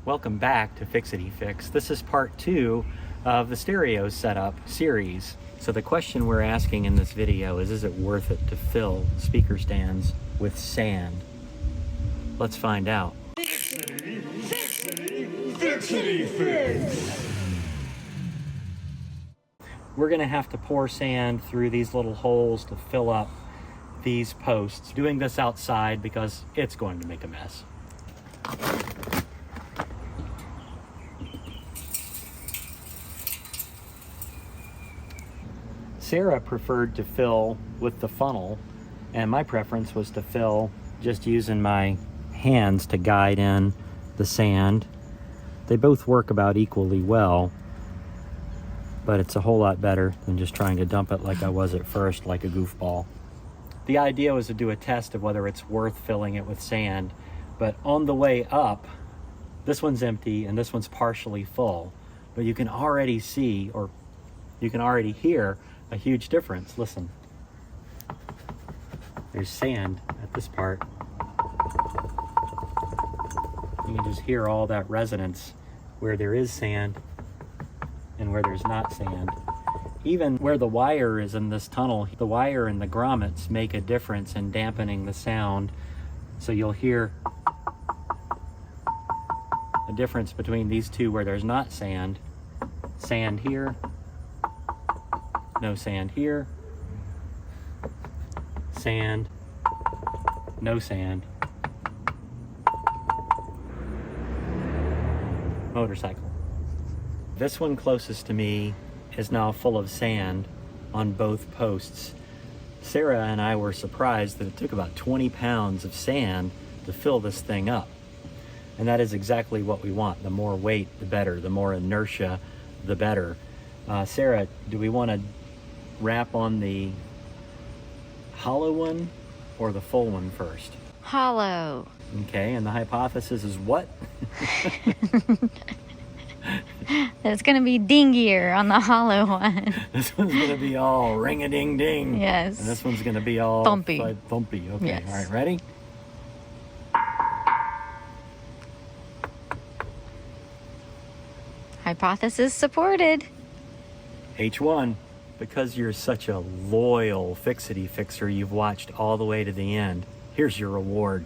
Welcome back to Fixity Fix. This is part 2 of the stereo setup series. So the question we're asking in this video is it worth it to fill speaker stands with sand? Let's find out. Fixity Fix! We're gonna have to pour sand through these little holes to fill up these posts. Doing this outside because it's going to make a mess. Sarah preferred to fill with the funnel, and my preference was to fill just using my hands to guide in the sand. They both work about equally well, but it's a whole lot better than just trying to dump it like I was at first, like a goofball. The idea was to do a test of whether it's worth filling it with sand, but on the way up, this one's empty and this one's partially full, but you can already see, or you can already hear, a huge difference. Listen. There's sand at this part. You can just hear all that resonance where there is sand and where there's not sand. Even where the wire is in this tunnel, the wire and the grommets make a difference in dampening the sound. So you'll hear a difference between these two where there's not sand. Sand here, no sand here, sand, no sand. Motorcycle. This one closest to me is now full of sand on both posts. Sarah and I were surprised that it took about 20 pounds of sand to fill this thing up. And that is exactly what we want. The more weight, the better. The more inertia, the better. Sarah, do we want to wrap on the hollow one or the full one first? Hollow. Okay, and the hypothesis is what? It's going to be dingier on the hollow one. This one's going to be all ring-a-ding-ding. Yes. And this one's going to be all thumpy. Thumpy. Okay, yes. All right, ready? Hypothesis supported. H1. Because you're such a loyal Fixity Fixer, you've watched all the way to the end. Here's your reward.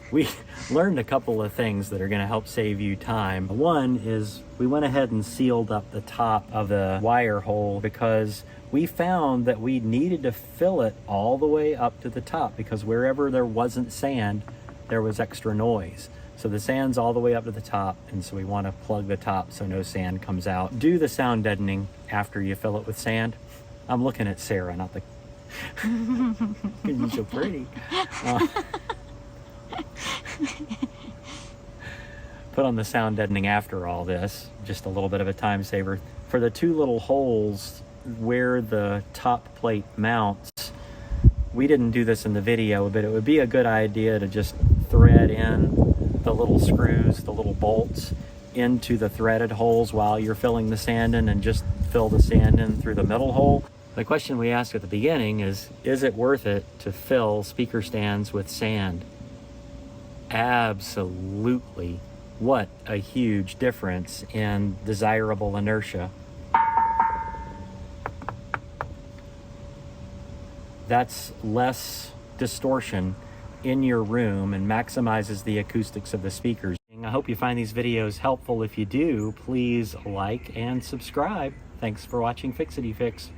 We learned a couple of things that are going to help save you time. One is we went ahead and sealed up the top of the wire hole because we found that we needed to fill it all the way up to the top, because wherever there wasn't sand, there was extra noise. So the sand's all the way up to the top, and so we want to plug the top so no sand comes out. Do the sound deadening after you fill it with sand. I'm looking at Sarah, not the... You're so pretty. Put on the sound deadening after all this, just a little bit of a time saver. For the two little holes where the top plate mounts, we didn't do this in the video, but it would be a good idea to just thread in the little screws, the little bolts, into the threaded holes while you're filling the sand in, and just fill the sand in through the middle hole. The question we asked at the beginning is it worth it to fill speaker stands with sand? Absolutely. What a huge difference in desirable inertia. That's less distortion in your room and maximizes the acoustics of the speakers. I hope you find these videos helpful. If you do, please like and subscribe. Thanks for watching Fixity Fix.